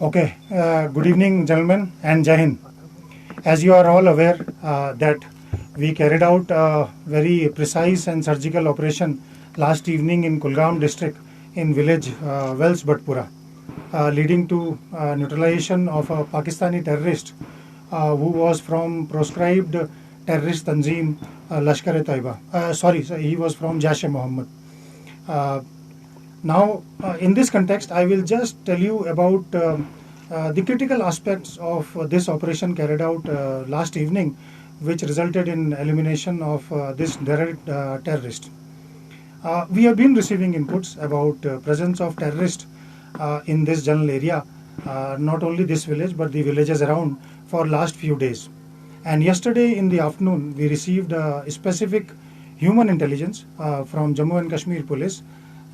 Okay, good evening, gentlemen, and Jai Hind. As you are all aware, that we carried out a very precise and surgical operation last evening in Koogam district in village Wells Bhatpura, leading to neutralization of a Pakistani terrorist who was from proscribed terrorist Tanzim Lashkar-e-Taiba. He was from Jaish-e-Mohammed. Now, in this context, I will just tell you about the critical aspects of this operation carried out last evening, which resulted in elimination of this terrorist. We have been receiving inputs about presence of terrorists in this general area, not only this village but the villages around for last few days. And yesterday in the afternoon, we received specific human intelligence from Jammu and Kashmir police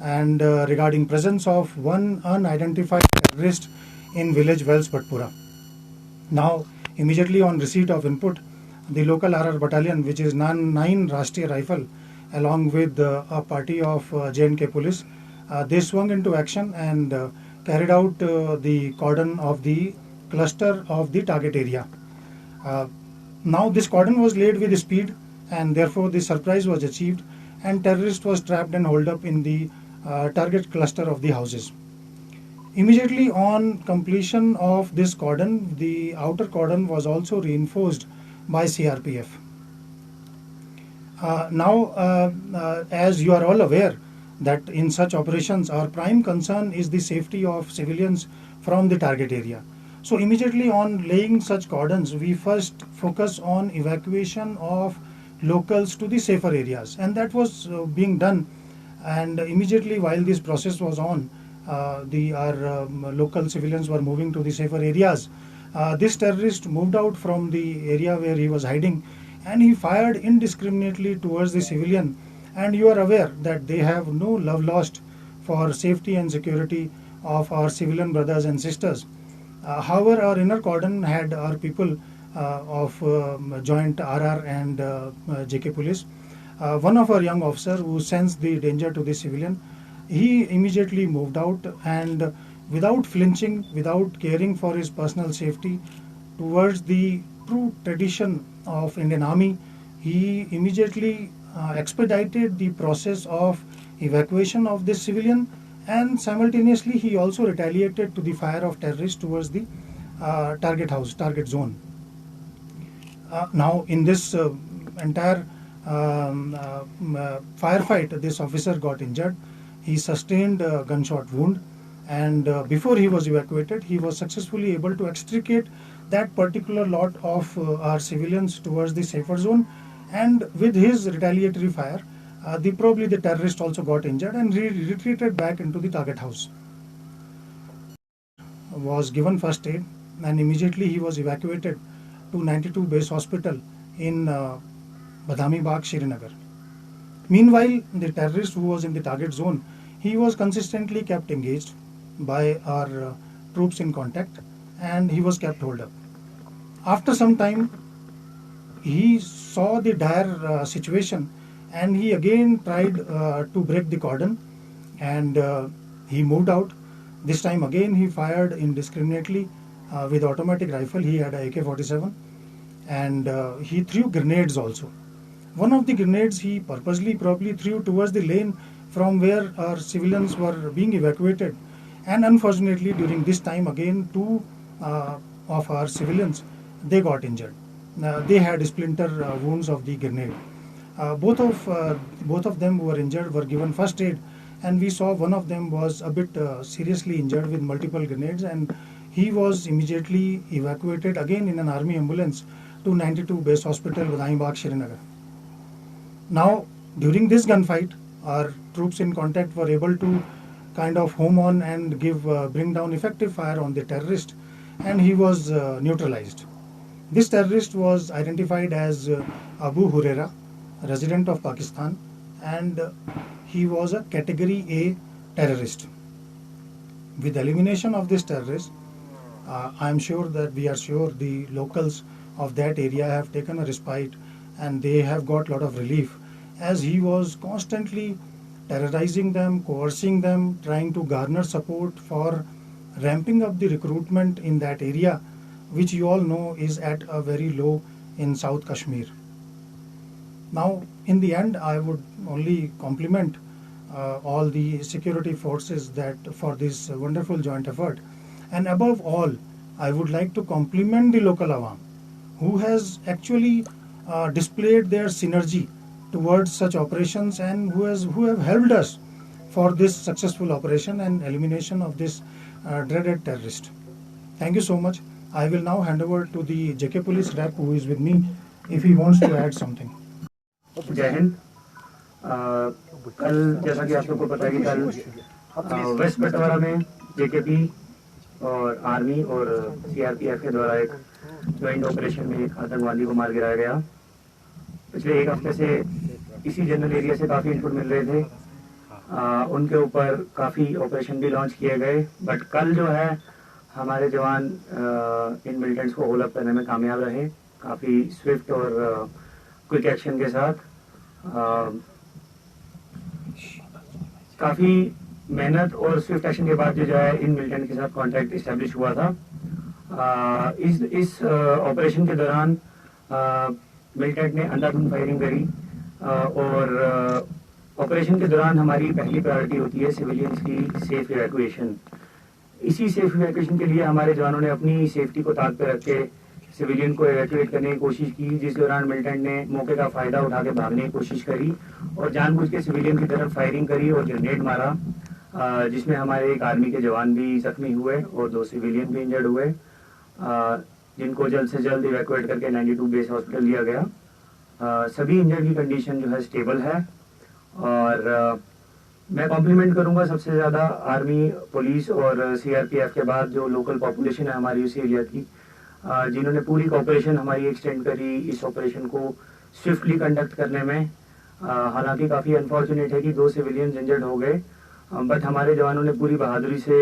and regarding presence of one unidentified terrorist in village Wells Bhatpura. Now, immediately on receipt of input, the local RR battalion, which is 9 Rashtriya Rifle, along with a party of J&K police, they swung into action and carried out the cordon of the cluster of the target area. Now this cordon was laid with speed, and therefore the surprise was achieved, and terrorist was trapped and holed up in the target cluster of the houses. Immediately on completion of this cordon, the outer cordon was also reinforced by CRPF. As you are all aware, that in such operations our prime concern is the safety of civilians from the target area. So immediately on laying such cordons, we first focus on evacuation of locals to the safer areas, and that was being done. And immediately while this process was on, our local civilians were moving to the safer areas. This terrorist moved out from the area where he was hiding, and he fired indiscriminately towards the civilian. And you are aware that they have no love lost for safety and security of our civilian brothers and sisters. However, our inner cordon had our people of joint RR and JK police. One of our young officer who sensed the danger to the civilian, he immediately moved out, and without flinching, without caring for his personal safety, towards the true tradition of Indian Army, he immediately expedited the process of evacuation of this civilian, and simultaneously he also retaliated to the fire of terrorists towards the target zone. Now in this entire firefight, this officer got injured. He sustained a gunshot wound, and before he was evacuated, he was successfully able to extricate that particular lot of our civilians towards the safer zone. And with his retaliatory fire, probably the terrorist also got injured and retreated back into the target house. Was given first aid, and immediately he was evacuated to 92 base hospital in Badami Bagh, Srinagar. Meanwhile, the terrorist who was in the target zone, he was consistently kept engaged by our troops in contact, and he was kept holed up. After some time, he saw the dire situation, and he again tried to break the cordon, and he moved out. This time again he fired indiscriminately with automatic rifle. He had a AK-47, and he threw grenades also. One of the grenades he purposely probably threw towards the lane from where our civilians were being evacuated, and unfortunately during this time again two of our civilians, they got injured. They had splinter wounds of the grenade. Both of them who were injured were given first aid, and we saw one of them was a bit seriously injured with multiple grenades, and he was immediately evacuated again in an army ambulance to 92 base hospital, Badami Bagh, Srinagar. Now, during this gunfight, our troops in contact were able to kind of home on and bring down effective fire on the terrorist, and he was neutralized. This terrorist was identified as Abu Huraira, resident of Pakistan, and he was a category A terrorist. With elimination of this terrorist, I am sure that we are sure the locals of that area have taken a respite, and they have got a lot of relief, as he was constantly terrorizing them, coercing them, trying to garner support for ramping up the recruitment in that area, which you all know is at a very low in South Kashmir. Now, in the end, I would only compliment all the security forces that for this wonderful joint effort. And above all, I would like to compliment the local awam, who has actually displayed their synergy towards such operations and who have helped us for this successful operation and elimination of this dreaded terrorist. Thank you so much. I will now hand over to the JK Police rep who is with me if he wants to add something. जय हिंद। कल जैसा कि आप लोग को पता है कि कल वेस्ट बटवारा में जेकेपी और आर्मी और सीआरपीएफ के द्वारा एक ज्वाइंट ऑपरेशन में एक आतंकवादी को मार गिराया गया। पिछले एक हफ्ते से इसी जनरल एरिया से काफ़ी इनपुट मिल रहे थे, उनके ऊपर काफ़ी ऑपरेशन भी लॉन्च किए गए, बट कल जो है हमारे जवान इन मिलिटेंट्स को होल अप करने में कामयाब रहे, काफ़ी स्विफ्ट और क्विक एक्शन के साथ। काफ़ी मेहनत और स्विफ्ट एक्शन के बाद जो है इन मिलिटेंट के साथ कॉन्टैक्ट इस्टेब्लिश हुआ था। इस ऑपरेशन के दौरान मिलिटेंट ने अंधाधुंध फायरिंग करी और ऑपरेशन के दौरान हमारी पहली प्रायोरिटी होती है सिविलियंस की सेफ इवैक्यूएशन। इसी सेफ इवैक्यूएशन के लिए हमारे जवानों ने अपनी सेफ्टी को ताक पे रख के सिविलियन को इवैक्यूएट करने की कोशिश की, जिस दौरान मिलिटेंट ने मौके का फायदा उठा के भागने की कोशिश करी और जानबूझ के सिविलियन की तरफ फायरिंग करी और ग्रेनेड मारा, जिसमें हमारे एक आर्मी के जवान भी जख्मी हुए और 2 सिविलियन भी इंजर्ड हुए, जिनको जल्द से जल्द इवैक्यूएट करके 92 बेस हॉस्पिटल लिया गया। सभी इंजर्ड की कंडीशन जो है स्टेबल है और मैं कॉम्प्लीमेंट करूंगा सबसे ज़्यादा आर्मी, पुलिस और सीआरपीएफ के बाद जो लोकल पॉपुलेशन है हमारी उस एरिया की, जिन्होंने पूरी कोऑपरेशन हमारी एक्सटेंड करी इस ऑपरेशन को स्विफ्टली कंडक्ट करने में। हालांकि काफ़ी अनफॉर्चुनेट है कि 2 सिविलियंस इंजर्ड हो गए, बट हमारे जवानों ने पूरी बहादुरी से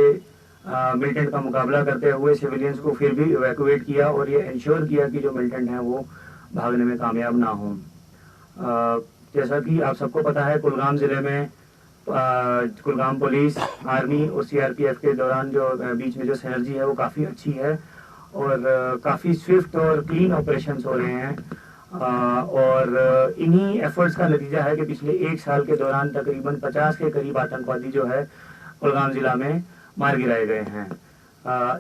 मिलिटेंट का मुकाबला करते हुए सिविलियंस को फिर भी इवैक्यूएट किया और ये इंश्योर किया कि जो मिलिटेंट हैं वो भागने में कामयाब ना हों। जैसा कि आप सबको पता है, कुलगाम ज़िले में कुलगाम पुलिस, आर्मी और सीआरपीएफ के दौरान जो बीच में जो सिनर्जी है वो काफ़ी अच्छी है और काफ़ी स्विफ्ट और क्लीन ऑपरेशंस हो रहे हैं और इन्हीं एफर्ट्स का नतीजा है कि पिछले 1 साल के दौरान तकरीबन 50 के करीब आतंकवादी जो है कुलगाम ज़िला में मार गिराए गए हैं।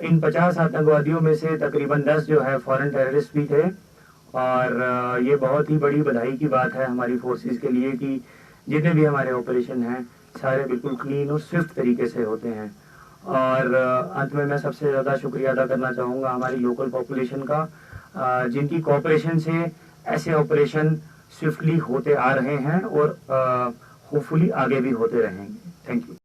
इन 50 आतंकवादियों में से तकरीबन 10 जो है फॉरेन टेररिस्ट भी थे और ये बहुत ही बड़ी बधाई की बात है हमारी फोर्सेस के लिए कि जितने भी हमारे ऑपरेशन हैं सारे बिल्कुल क्लीन और स्विफ्ट तरीके से होते हैं। और अंत में मैं सबसे ज़्यादा शुक्रिया अदा करना चाहूँगा हमारी लोकल पॉपुलेशन का, जिनकी कोऑपरेशन से ऐसे ऑपरेशन स्विफ्टली होते आ रहे हैं और होपफुली आगे भी होते रहेंगे। Thank you.